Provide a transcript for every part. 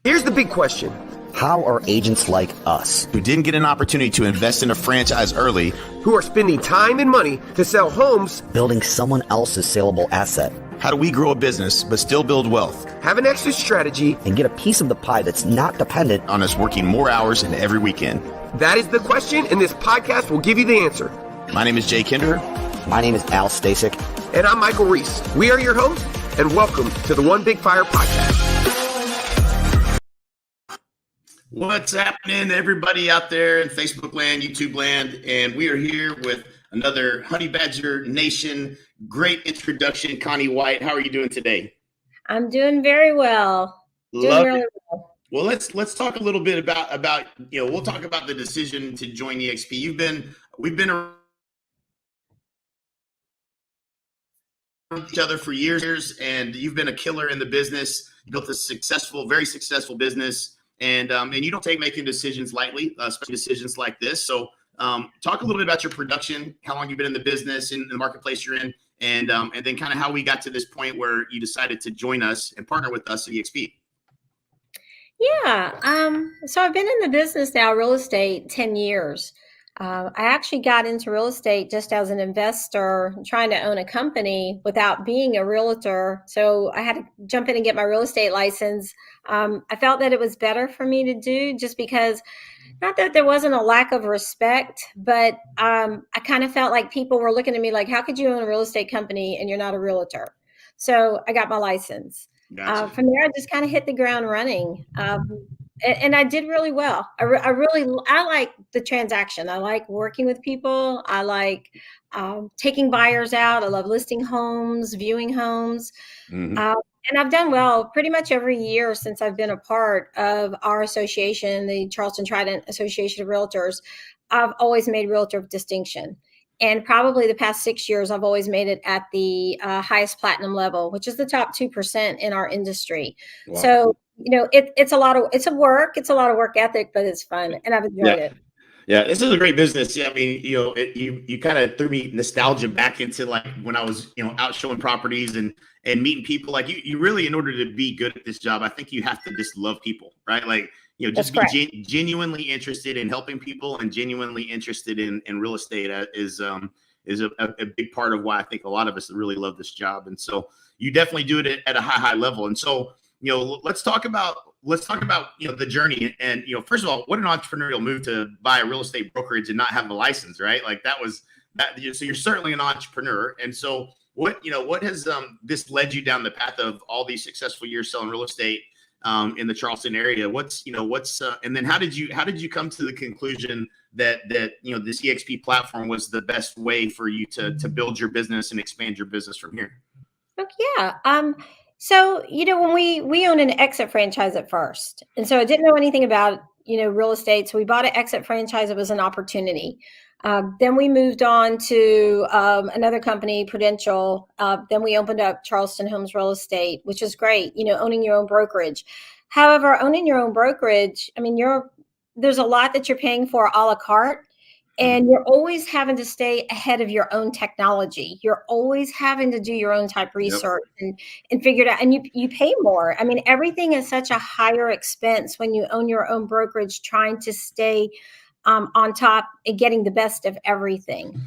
Here's the big question. How are agents like us, who didn't get an opportunity to invest in a franchise early, who are spending time and money to sell homes, building someone else's saleable asset? How do we grow a business but still build wealth? Have an exit strategy, and get a piece of the pie that's not dependent on us working more hours and every weekend? That is the question, and this podcast will give you the answer. My name is Jay Kinder. My name is Al Stasek. And I'm Michael Reese. We are your hosts, and welcome to the One Big Fire podcast. What's happening, everybody out there in Facebook land, YouTube land? And we are here with another Honey Badger Nation. Great introduction, Connie White. How are you doing today? I'm doing very well. Love it. Well, let's talk a little bit about we'll talk about the decision to join eXp. We've been around each other for years, and you've been a killer in the business. You built a very successful business. And you don't take making decisions lightly, especially decisions like this. So talk a little bit about your production, how long you've been in the business, in the marketplace you're in, and then kind of how we got to this point where you decided to join us and partner with us at eXp. Yeah. So I've been in the business now, real estate, 10 years. I actually got into real estate just as an investor trying to own a company without being a realtor. So I had to jump in and get my real estate license. I felt that it was better for me to do just because, not that there wasn't a lack of respect, but I kind of felt like people were looking at me like, how could you own a real estate company and you're not a realtor? So I got my license. Gotcha. From there, I just kind of hit the ground running. And I did really well. I like the transaction. I like working with people. I like taking buyers out. I love listing homes, viewing homes. Mm-hmm. And I've done well pretty much every year since I've been a part of our association, the Charleston Trident Association of Realtors. I've always made realtor of distinction. And probably the past 6 years, I've always made it at the highest platinum level, which is the top 2% in our industry. Wow. So, it's a lot of work ethic, but it's fun, and I've enjoyed it. Yeah, this is a great business. Yeah, I mean, you kind of threw me nostalgia back into like when I was, out showing properties and meeting people. Like you really, in order to be good at this job, I think you have to just love people, right? Like, just be genuinely interested in helping people and genuinely interested in real estate is a big part of why I think a lot of us really love this job. And so you definitely do it at a high level. And so, let's talk about the journey. And first of all, what an entrepreneurial move to buy a real estate brokerage and not have a license, right? Like that. So you're certainly an entrepreneur. And so what has this led you down the path of all these successful years selling real estate in the Charleston area? And then how did you come to the conclusion that this eXp platform was the best way for you to build your business and expand your business from here? Yeah. So, when we owned an exit franchise at first, and so I didn't know anything about, real estate. So we bought an exit franchise. It was an opportunity. Then we moved on to another company, Prudential. Then we opened up Charleston Homes Real Estate, which is great, owning your own brokerage. However, owning your own brokerage, I mean, there's a lot that you're paying for a la carte. And you're always having to stay ahead of your own technology. You're always having to do your own type research and figure it out. And you pay more. I mean, everything is such a higher expense when you own your own brokerage, trying to stay on top and getting the best of everything.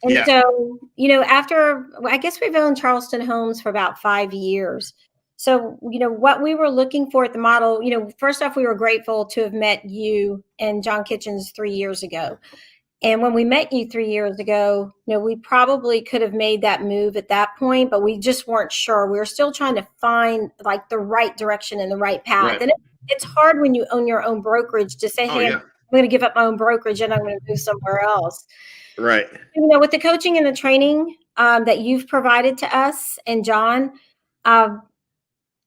And so, after, I guess we've owned Charleston Homes for about 5 years. So, what we were looking for at the model, first off, we were grateful to have met you and John Kitchens 3 years ago. And when we met you 3 years ago, we probably could have made that move at that point, but we just weren't sure. We were still trying to find like the right direction and the right path. Right. And it's hard when you own your own brokerage to say, hey, I'm going to give up my own brokerage and I'm going to move somewhere else. Right. With the coaching and the training that you've provided to us and John,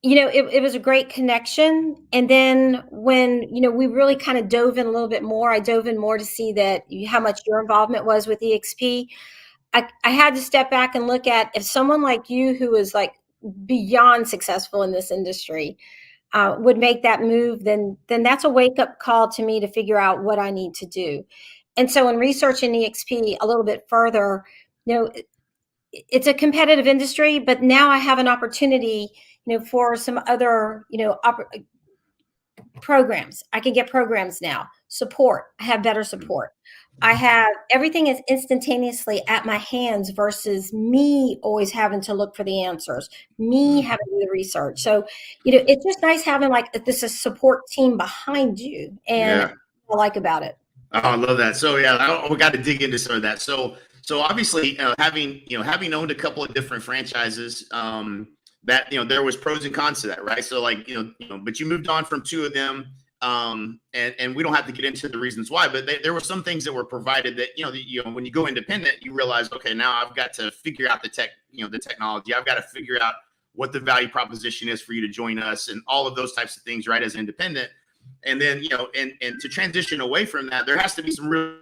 it was a great connection. And then when, we really kind of dove in a little bit more, I dove in more to see that how much your involvement was with eXp. I had to step back and look at if someone like you, who is like beyond successful in this industry, would make that move, then that's a wake up call to me to figure out what I need to do. And so in researching eXp a little bit further, it's a competitive industry, but now I have an opportunity, for some other, programs. I can get programs now. Support. I have better support. I have everything is instantaneously at my hands versus me always having to look for the answers, me having to do the research. So, it's just nice having like this a support team behind you, and Yeah. I like about it. Oh, I love that. So yeah, we got to dig into some of that. So obviously, having owned a couple of different franchises, that there was pros and cons to that, right? So like but you moved on from two of them, and we don't have to get into the reasons why, but there were some things that were provided that when you go independent, you realize, okay, now I've got to figure out the technology. I've got to figure out what the value proposition is for you to join us, and all of those types of things, right? As an independent. And then, and to transition away from that, there has to be some real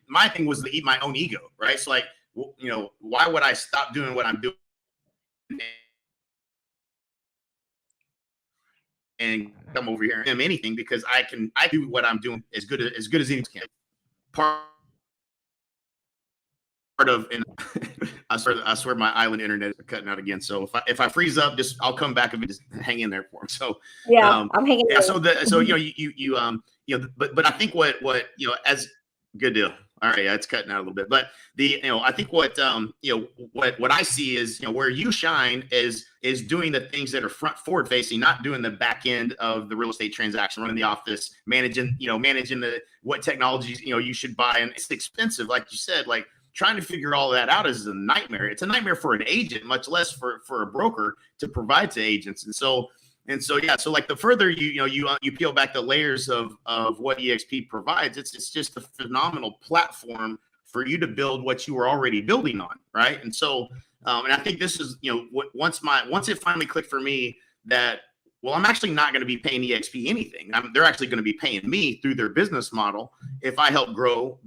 my thing was to eat my own ego, right? So like, why would I stop doing what I'm doing and come over here and do anything, because I do what I'm doing as good as anyone can. Part of, and I swear my island internet is cutting out again. So if I freeze up, I'll come back and just hang in there for him. So yeah, I'm hanging. Yeah. So but I think what as good deal. All right, yeah, it's cutting out a little bit, but I think what I see is where you shine is doing the things that are forward facing, not doing the back end of the real estate transaction, running the office, managing what technologies you should buy, and it's expensive, like you said, like. Trying to figure all that out is a nightmare. It's a nightmare for an agent, much less for a broker to provide to agents. And so yeah. So like the further you peel back the layers of what eXp provides, it's just a phenomenal platform for you to build what you were already building on, right? And so and I think this is once it finally clicked for me that, well, I'm actually not going to be paying eXp anything. They're actually going to be paying me through their business model if I grow,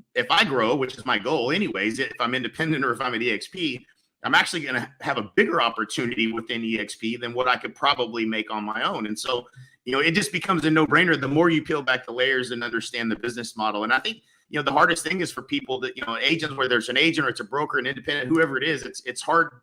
which is my goal anyways. If I'm independent or if I'm at eXp, I'm actually going to have a bigger opportunity within eXp than what I could probably make on my own. And so, it just becomes a no-brainer the more you peel back the layers and understand the business model. And I think, the hardest thing is for people that, agents, whether it's an agent or it's a broker, an independent, whoever it is, it's hard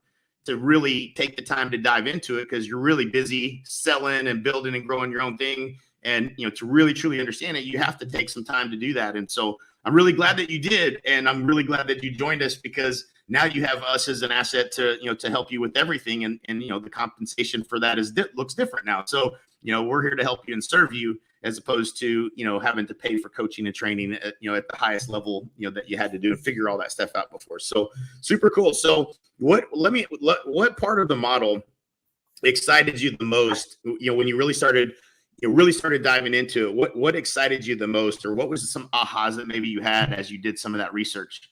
to really take the time to dive into it because you're really busy selling and building and growing your own thing. And, to really, truly understand it, you have to take some time to do that. And so I'm really glad that you did. And I'm really glad that you joined us, because now you have us as an asset to, to help you with everything. And the compensation for that looks different now. So, we're here to help you and serve you, as opposed to, having to pay for coaching and training at, at the highest level, that you had to do and figure all that stuff out before. So super cool. So what part of the model excited you the most, when you really started diving into it? What excited you the most, or what was some ahas that maybe you had as you did some of that research?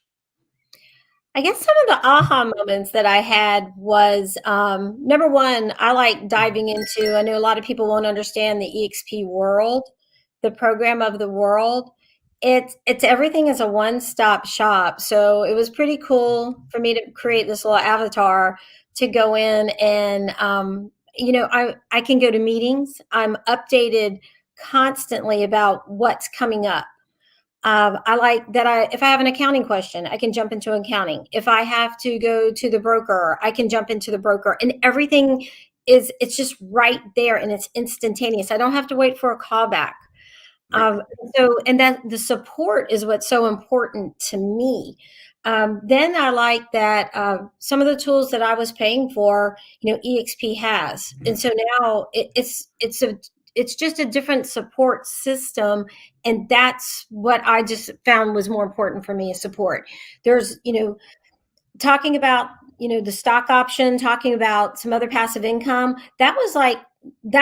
I guess some of the aha moments that I had was, number one, I like diving into, I know a lot of people won't understand the eXp world, the program of the world. It's everything is a one-stop shop. So it was pretty cool for me to create this little avatar to go in and, I can go to meetings. I'm updated constantly about what's coming up. I like that if I have an accounting question, I can jump into accounting. If I have to go to the broker, I can jump into the broker, and everything it's just right there and it's instantaneous. I don't have to wait for a callback. Right. And that the support is what's so important to me. Then I like that some of the tools that I was paying for, eXp has, and so now it's just a different support system. And that's what I just found was more important for me, is support. There's, talking about, the stock option, talking about some other passive income, that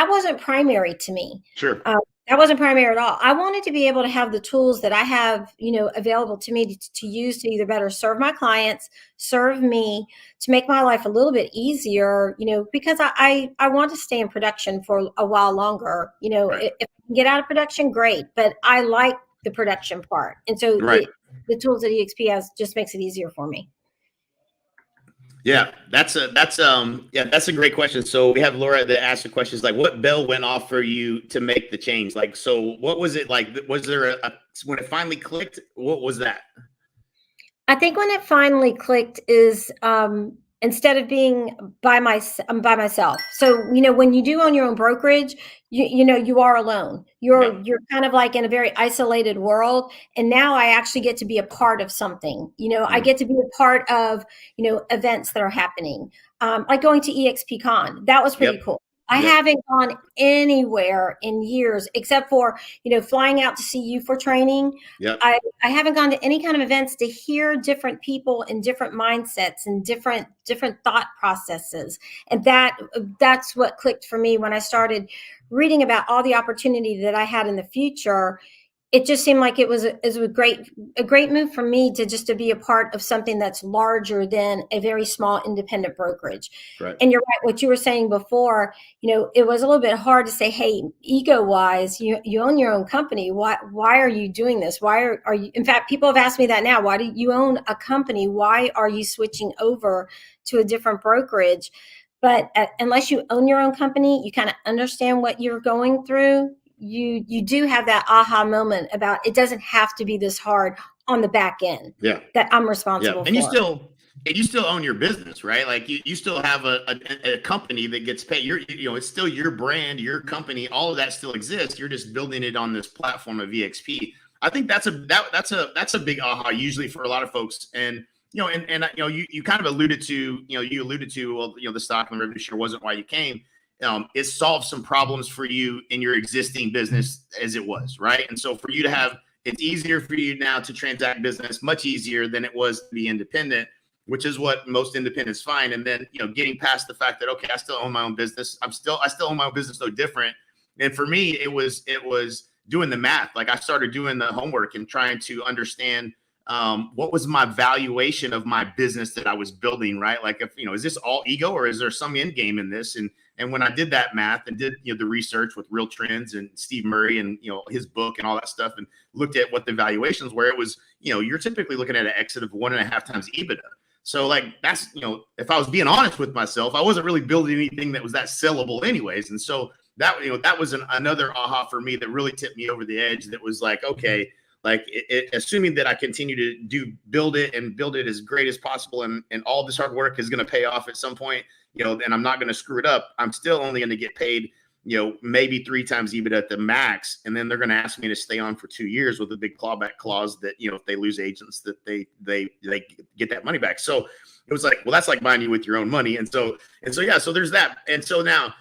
wasn't primary to me. Sure. That wasn't primary at all. I wanted to be able to have the tools that I have, available to me to use to either better serve my clients, serve me, to make my life a little bit easier, because I want to stay in production for a while longer. Right. If I can get out of production, great, but I like the production part. And so Right. the tools that eXp has just makes it easier for me. Yeah, that's a great question. So we have Laura that asked the questions like, what bell went off for you to make the change? Like, so what was it like? Was there when it finally clicked? What was that? I think when it finally clicked is instead of being by myself. So, when you do own your own brokerage, you are alone. You're kind of like in a very isolated world. And now I actually get to be a part of something. I get to be a part of, events that are happening. Like going to eXp Con. That was pretty cool. I haven't gone anywhere in years except for, flying out to see you for training. I haven't gone to any kind of events to hear different people and different mindsets and different thought processes. And that's what clicked for me when I started reading about all the opportunity that I had in the future. It just seemed like it was a great move for me to be a part of something that's larger than a very small independent brokerage. Right. And you're right, what you were saying before, it was a little bit hard to say, hey, ego wise, you own your own company. Why are you doing this? Why are you, in fact, people have asked me that now, why do you own a company? Why are you switching over to a different brokerage? But unless you own your own company, you kind of understand what you're going through. You do have that aha moment about it doesn't have to be this hard on the back end that I'm responsible for. And you still own your business, right? Like you still have a company that gets paid. It's still your brand, your company, all of that still exists. You're just building it on this platform of eXp. I think that's a big aha usually for a lot of folks. And you kind of alluded to, well, the stock and the revenue share wasn't why you came. It solves some problems for you in your existing business as it was, right? And so for you to have, it's easier for you now to transact business, much easier than it was to be independent, which is what most independents find. And then, getting past the fact that, okay, I still own my own business. I still own my own business, no different. And for me, it was doing the math. Like I started doing the homework and trying to understand what was my valuation of my business that I was building, right? Like if, is this all ego or is there some end game in this? And when I did that math and did, the research with Real Trends and Steve Murray and, his book and all that stuff and looked at what the valuations were, it was, you're typically looking at an exit of 1.5 times EBITDA. So like, that's, if I was being honest with myself, I wasn't really building anything that was that sellable anyways. And so that, that was another aha for me that really tipped me over the edge. That was like, okay, like assuming that I continue to build it as great as possible. And all this hard work is going to pay off at some point, and I'm not going to screw it up. I'm still only going to get paid, maybe 3 times EBITDA at the max. And then they're going to ask me to stay on for 2 years with a big clawback clause that, if they lose agents, that they get that money back. So it was like, well, that's like buying you with your own money. And so there's that. And so now,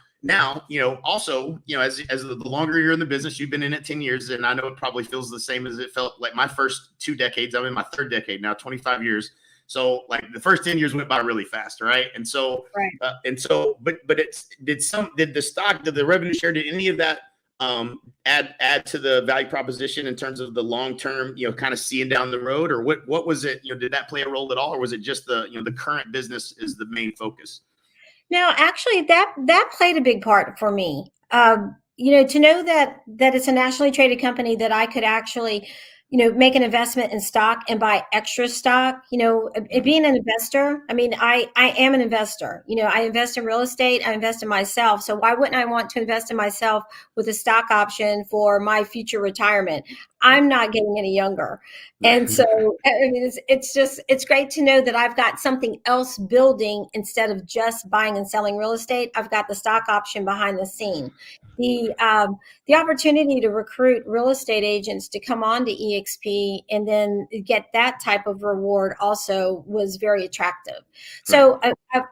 also, as the longer you're in the business, you've been in it 10 years. And I know it probably feels the same as it felt like my first 2 decades. I'm in my 3rd decade now, 25 years. So like the first 10 years went by really fast. Right. And so, but did the revenue share, did any of that add to the value proposition in terms of the long-term, kind of seeing down the road, or what was it, did that play a role at all? Or was it just the current business is the main focus? No, actually that played a big part for me. To know that it's a nationally traded company, that I could actually, make an investment in stock and buy extra stock, being an investor. I mean, I am an investor, I invest in real estate, I invest in myself. So why wouldn't I want to invest in myself with a stock option for my future retirement? I'm not getting any younger. And so, I mean, it's great to know that I've got something else building instead of just buying and selling real estate. I've got the stock option behind the scene. The opportunity to recruit real estate agents to come on to eXp and then get that type of reward also was very attractive. So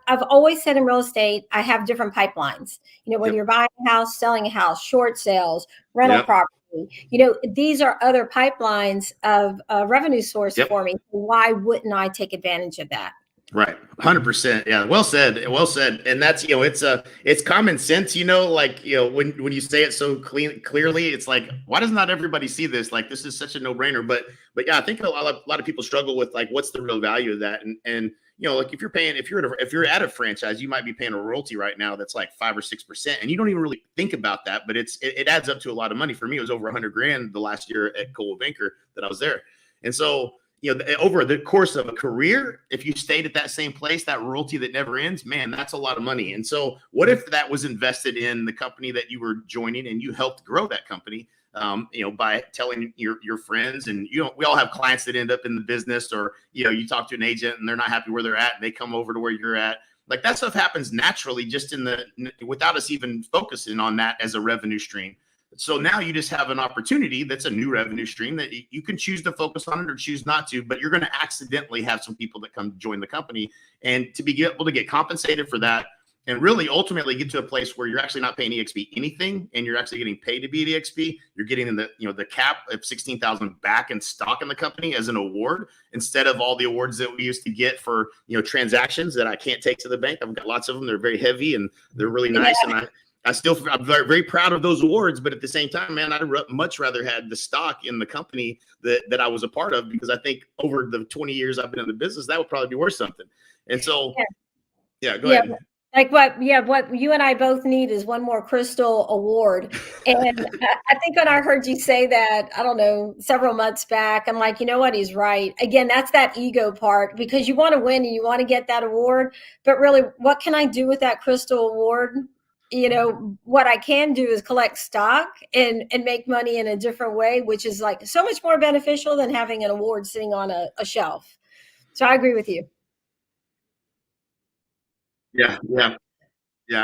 I've always said in real estate, I have different pipelines. When you're buying a house, selling a house, short sales, rental property, these are other pipelines of revenue source for me. Why wouldn't I take advantage of that? Right. 100%. Yeah. Well said. And that's, it's common sense, like, when you say it so clearly, it's like, why does not everybody see this? Like, this is such a no brainer, but yeah, I think a lot of people struggle with like, what's the real value of that? And, like if you're at a franchise, you might be paying a royalty right now that's like 5 or 6%. And you don't even really think about that, but it adds up to a lot of money. For me, it was over $100,000 the last year at Coldwell Banker that I was there. And so, over the course of a career, if you stayed at that same place, that royalty that never ends, man, that's a lot of money. And so what if that was invested in the company that you were joining and you helped grow that company? by telling your friends. And, we all have clients that end up in the business, or, you talk to an agent and they're not happy where they're at and they come over to where you're at. Like, that stuff happens naturally, just without us even focusing on that as a revenue stream. So now you just have an opportunity that's a new revenue stream that you can choose to focus on it or choose not to, but you're going to accidentally have some people that come join the company, and to be able to get compensated for that and really ultimately get to a place where you're actually not paying eXp anything and you're actually getting paid to be at eXp. You're getting the cap of 16,000 back in stock in the company as an award, instead of all the awards that we used to get for, transactions that I can't take to the bank. I've got lots of them. They're very heavy and they're really nice. And I'm very, very proud of those awards, but at the same time, man, I'd much rather had the stock in the company that I was a part of, because I think over the 20 years I've been in the business, that would probably be worth something. And so, go ahead. Like what you and I both need is one more Crystal Award. And I think when I heard you say that, I don't know, several months back, I'm like, you know what, he's right. Again, that's that ego part, because you want to win and you want to get that award, but really, what can I do with that Crystal Award? What I can do is collect stock and make money in a different way, which is like so much more beneficial than having an award sitting on a shelf. So I agree with you. Yeah.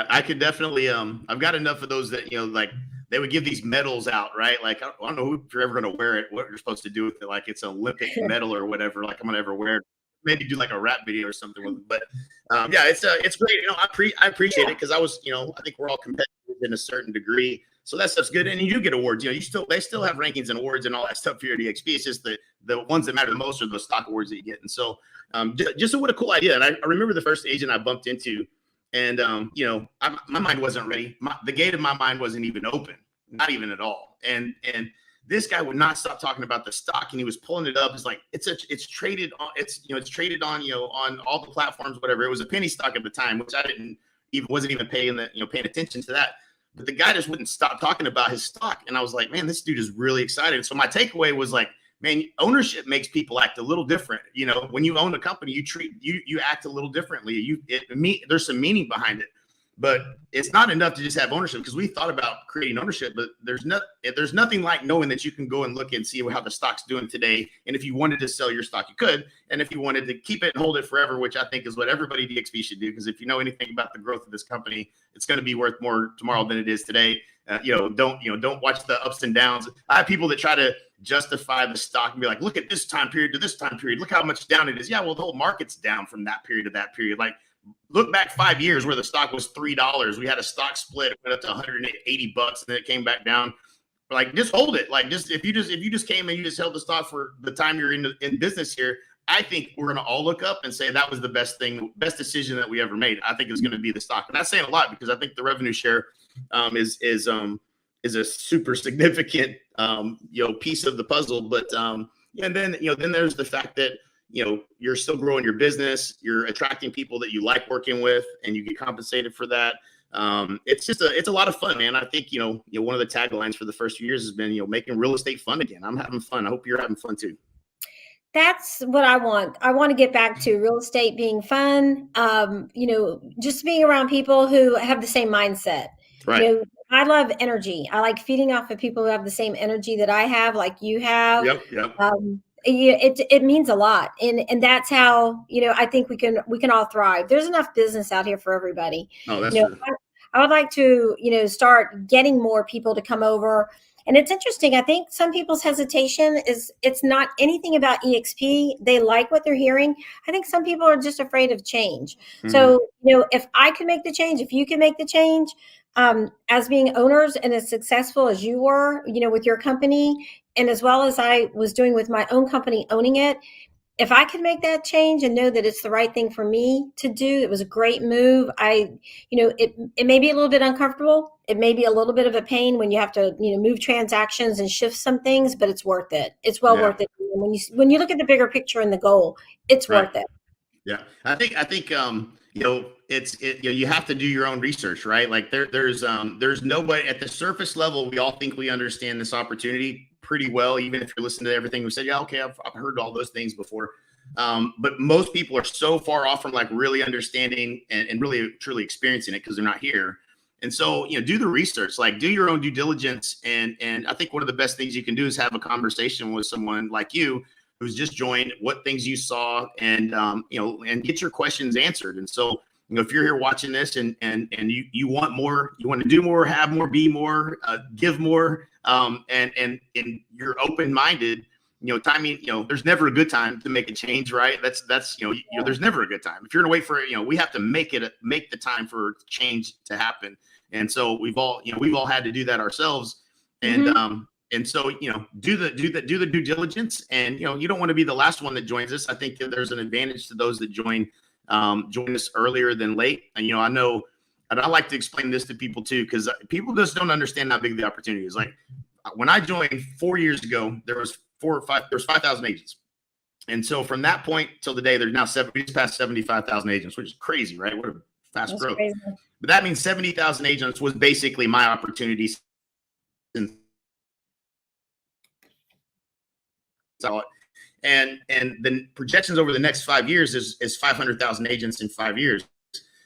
I could definitely, I've got enough of those that, like they would give these medals out, right? Like, I don't know if you're ever going to wear it, what you're supposed to do with it. Like, it's an Olympic medal or whatever. Like, I'm going to ever wear it. Maybe do like a rap video or something with it. But it's great. I appreciate it, because I was, I think we're all competitive in a certain degree. So that stuff's good. And you do get awards. They still have rankings and awards and all that stuff here at eXp. It's just the ones that matter the most are the stock awards that you get. And so just what a cool idea. And I remember the first agent I bumped into, and my mind wasn't ready. The gate of my mind wasn't even open, not even at all. And this guy would not stop talking about the stock, and he was pulling it up. It's like, it's traded on, it's traded on, on all the platforms, whatever. It was a penny stock at the time, which I wasn't even paying attention to that. But the guy just wouldn't stop talking about his stock. And I was like, man, this dude is really excited. So my takeaway was like, man, ownership makes people act a little different. When you own a company, you act a little differently. There's some meaning behind it. But it's not enough to just have ownership, because we thought about creating ownership, but there's nothing like knowing that you can go and look and see how the stock's doing today. And if you wanted to sell your stock, you could. And if you wanted to keep it and hold it forever, which I think is what everybody at eXp should do, because if you know anything about the growth of this company, it's going to be worth more tomorrow than it is today. Don't watch the ups and downs. I have people that try to justify the stock and be like, look at this time period to this time period. Look how much down it is. Yeah, well, the whole market's down from that period to that period. Like, look back 5 years where the stock was $3. We had a stock split. It went up to $180, and then it came back down. Like, just hold it. Like, if you just came and you just held the stock for the time you're in business here, I think we're going to all look up and say that was the best decision that we ever made. I think it's going to be the stock. And that's saying a lot, because I think the revenue share is a super significant piece of the puzzle. But and then then there's the fact that you're still growing your business, you're attracting people that you like working with, and you get compensated for that. It's a lot of fun, man. I think one of the taglines for the first few years has been making real estate fun again. I'm having fun. I hope you're having fun too. That's what I want. I want to get back to real estate being fun. Just being around people who have the same mindset. Right. I love energy. I like feeding off of people who have the same energy that I have, like you have. Yep. It means a lot, and that's how I think we can all thrive. There's enough business out here for everybody. Oh, that's true. I would like to start getting more people to come over. And it's interesting. I think some people's hesitation is it's not anything about eXp. They like what they're hearing. I think some people are just afraid of change. Mm-hmm. So if I can make the change, if you can make the change, as being owners and as successful as you were, with your company, and as well as I was doing with my own company, owning it, if I can make that change and know that it's the right thing for me to do, it was a great move. It may be a little bit uncomfortable. It may be a little bit of a pain when you have to, move transactions and shift some things, but it's worth it. It's well worth it. When you look at the bigger picture and the goal, it's worth it. Yeah. I think you have to do your own research, right? Like there's nobody at the surface level. We all think we understand this opportunity pretty well, even if you're listening to everything we said. Yeah, okay, I've heard all those things before. But most people are so far off from like really understanding and really truly experiencing it because they're not here. And so, do the research, like do your own due diligence. And I think one of the best things you can do is have a conversation with someone like you who's just joined, what things you saw, and and get your questions answered. And so, if you're here watching this and you want more, you want to do more, have more, be more, give more, and you're open-minded, timing, there's never a good time to make a change, right? That's there's never a good time. If you're gonna wait for we have to make the time for change to happen. And so we've all had to do that ourselves. And and so do the due diligence. And you don't want to be the last one that joins us. I think that there's an advantage to those that join us earlier than late. And I know, and I like to explain this to people too, because people just don't understand how big the opportunity is. Like when I joined 4 years ago, there was 5,000 agents. And so from that point till today, there's now we just passed 75,000 agents, which is crazy, right? What a fast growth. Crazy. But that means 70,000 agents was basically my opportunity. And the projections over the next 5 years is 500,000 agents in 5 years.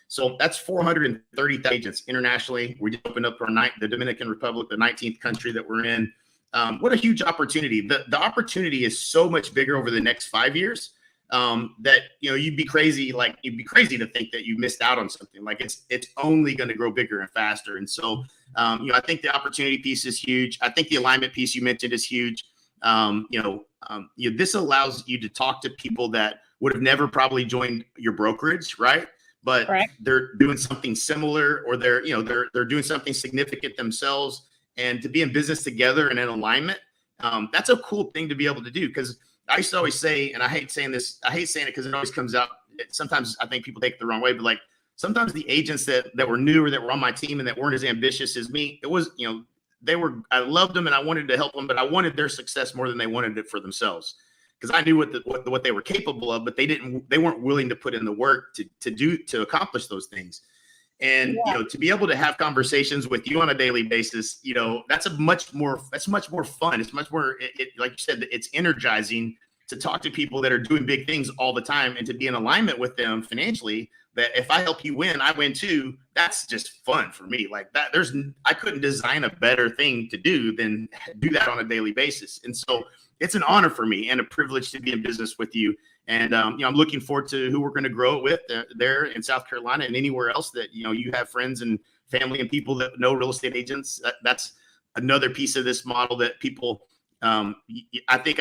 So that's 430,000 agents internationally. We just opened up the Dominican Republic, the 19th country that we're in. What a huge opportunity. The opportunity is so much bigger over the next 5 years that you'd be crazy to think that you missed out on something. Like it's only going to grow bigger and faster. And so I think the opportunity piece is huge. I think the alignment piece you mentioned is huge. This allows you to talk to people that would have never probably joined your brokerage, right? But they're doing something similar, or they're doing something significant themselves. And to be in business together and in alignment, that's a cool thing to be able to do. Because I used to always say, and I hate saying it because it always comes out. Sometimes I think people take it the wrong way, but like sometimes the agents that were new or that were on my team and that weren't as ambitious as me, it was, I loved them and I wanted to help them, but I wanted their success more than they wanted it for themselves. Because I knew what they were capable of, but they weren't willing to put in the work to accomplish those things. And to be able to have conversations with you on a daily basis, that's much more fun. It's much more, like you said, it's energizing to talk to people that are doing big things all the time and to be in alignment with them financially. That if I help you win, I win too. That's just fun for me. Like that, I couldn't design a better thing to do than do that on a daily basis. And so it's an honor for me and a privilege to be in business with you. And I'm looking forward to who we're going to grow it with there in South Carolina and anywhere else that you have friends and family and people that know real estate agents. That's another piece of this model that people. I think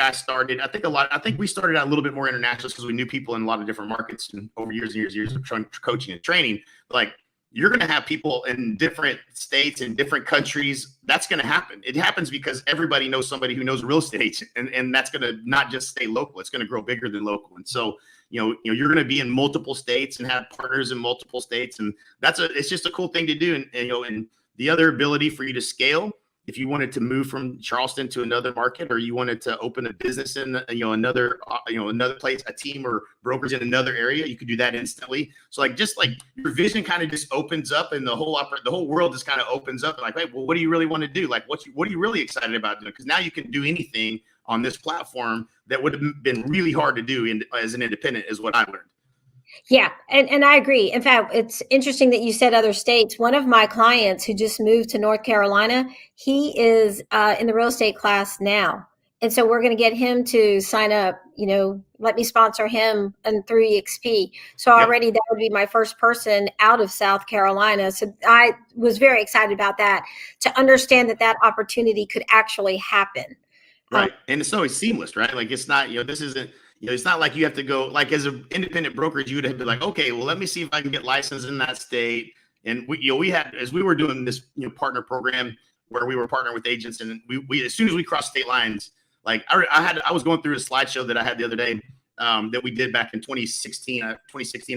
we started out a little bit more international because we knew people in a lot of different markets, and over years and years of coaching and training. Like you're going to have people in different states and different countries. That's going to happen. It happens because everybody knows somebody who knows a real estate agent, and that's going to not just stay local. It's going to grow bigger than local. And so, you're going to be in multiple states and have partners in multiple states. And it's just a cool thing to do. And the other ability for you to scale, if you wanted to move from Charleston to another market, or you wanted to open a business in another place, a team or brokerage in another area, you could do that instantly. So just your vision kind of just opens up, and the whole world just kind of opens up. Like, hey, well, what do you really want to do? Like, what are you really excited about doing? Because now you can do anything on this platform that would have been really hard to do as an independent, is what I learned. Yeah. And I agree. In fact, it's interesting that you said other states. One of my clients who just moved to North Carolina, he is in the real estate class now. And so we're going to get him to sign up, let me sponsor him and through eXp. So already that would be my first person out of South Carolina. So I was very excited about that, to understand that opportunity could actually happen. Right. And it's always seamless, right? Like it's not, this isn't, it's not like you have to go, like as an independent brokerage, you would have to be like, okay, well, let me see if I can get licensed in that state. And we had, as we were doing this, partner program where we were partnering with agents, and we as soon as we crossed state lines, like I was going through a slideshow that I had the other day that we did back in 2016 or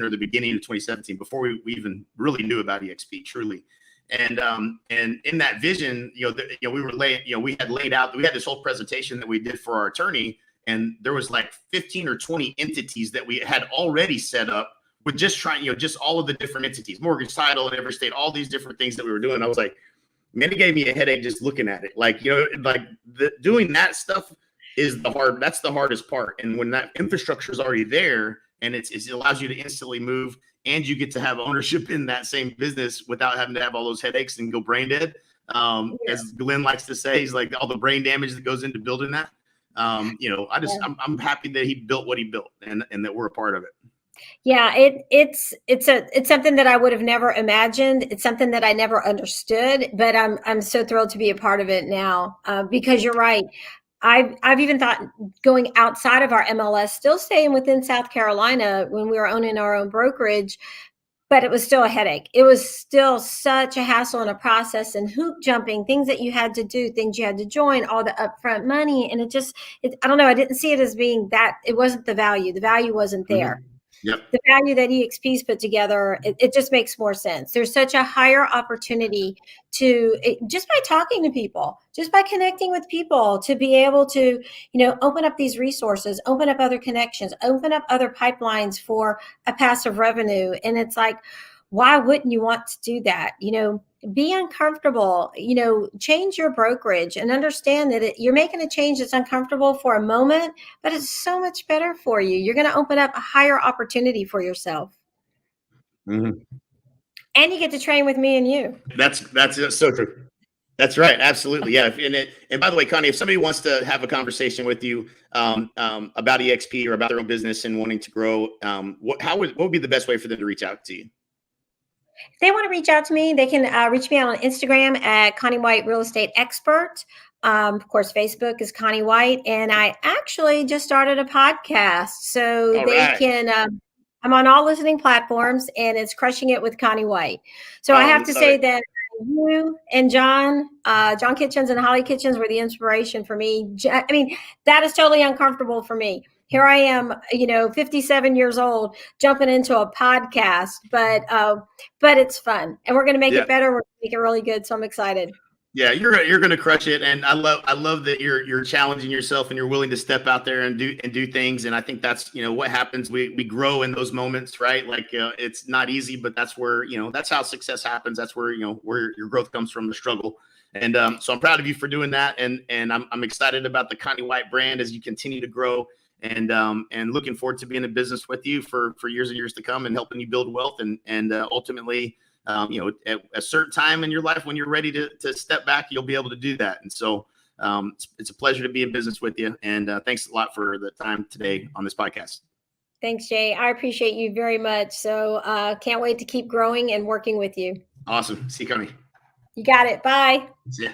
the beginning of 2017, before we even really knew about eXp truly. And in that vision, we had this whole presentation that we did for our attorney. And there was like 15 or 20 entities that we had already set up with just trying, just all of the different entities, mortgage, title in every state, all these different things that we were doing. I was like, man, it gave me a headache just looking at it. Like, doing that stuff that's the hardest part. And when that infrastructure is already there, and it allows you to instantly move and you get to have ownership in that same business without having to have all those headaches and go brain dead. As Glenn likes to say, he's like all the brain damage that goes into building that. I'm happy that he built what he built and that we're a part of it. Yeah, it's something that I would have never imagined. It's something that I never understood, but I'm so thrilled to be a part of it now, because you're right. I've even thought going outside of our MLS, still staying within South Carolina when we were owning our own brokerage, but it was still a headache. It was still such a hassle and a process and hoop jumping, things that you had to do, things you had to join, all the upfront money. And I don't know, I didn't see it as being that. It wasn't the value. The value wasn't there. Mm-hmm. Yep. The value that eXp's put together, it just makes more sense. There's such a higher opportunity just by talking to people, just by connecting with people, to be able to, open up these resources, open up other connections, open up other pipelines for a passive revenue. And it's like, why wouldn't you want to do that? Be uncomfortable, change your brokerage and understand that you're making a change that's uncomfortable for a moment, but it's so much better for you. You're going to open up a higher opportunity for yourself. Mm-hmm. And you get to train with me and you. That's so true. That's right. Absolutely. Yeah. And by the way, Connie, if somebody wants to have a conversation with you about eXp or about their own business and wanting to grow, what would be the best way for them to reach out to you? If they want to reach out to me, they can reach me out on Instagram at Connie White Real Estate Expert. Of course, Facebook is Connie White. And I actually just started a podcast. So I'm on all listening platforms, and it's Crushing It with Connie White. So I have to say that you and John Kitchens and Holly Kitchens were the inspiration for me. I mean, that is totally uncomfortable for me. Here I am, 57 years old, jumping into a podcast, but it's fun, and we're going to make it better. We're going to make it really good. So I'm excited. Yeah, you're going to crush it, and I love that you're challenging yourself and you're willing to step out there and do things. And I think that's what happens. We grow in those moments, right? Like it's not easy, but that's where that's how success happens. That's where where your growth comes from, the struggle. And so I'm proud of you for doing that, and I'm excited about the Connie White brand as you continue to grow. And looking forward to being in business with you for years and years to come, and helping you build wealth and ultimately, at a certain time in your life when you're ready to step back, you'll be able to do that. And so it's a pleasure to be in business with you. And thanks a lot for the time today on this podcast. Thanks, Jay. I appreciate you very much. So can't wait to keep growing and working with you. Awesome. See you, Connie. You got it. Bye. See ya.